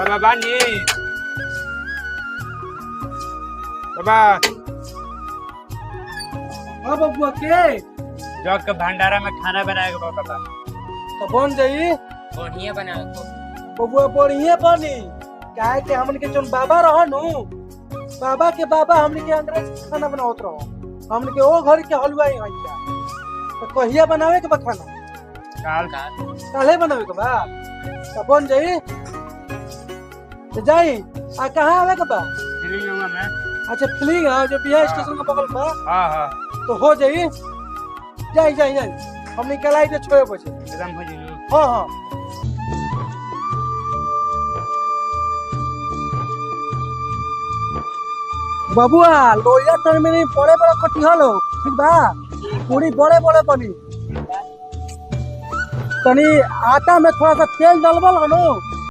बाबा बानी बाबा हाँ बबुआ के जग के भंडारा में खाना बनाएगा बाबा। तो बन जाई बढ़िया बना बबुआ बढ़िया बनी। काहे के हमन के जोन बाबा रहनु बाबा के बाबा हमन के अंग्रेज खाना बनावत रहो। हमन के ओ घर के हलवाई हइया। तो कहिया बनावे के बा खाना? काल काले बनावे के बा। तो बन जाई तो जाई आ कहाँ आवे के बा? फिलिंग में अच्छा फिलिंग है जो बिहार स्टेशन के बगल बा। हां हां तो हो जाई जाई जाई जाई हम निकल आई तो 6 बजे। एकदम हो जी। हाँ हाँ बबुआ लोहिया तर में नहीं बड़े बड़े कटिहल हो ठीक बा। पूरी बड़े बड़े बनी तनी आटा में थोड़ा सा तेल डलबल हनो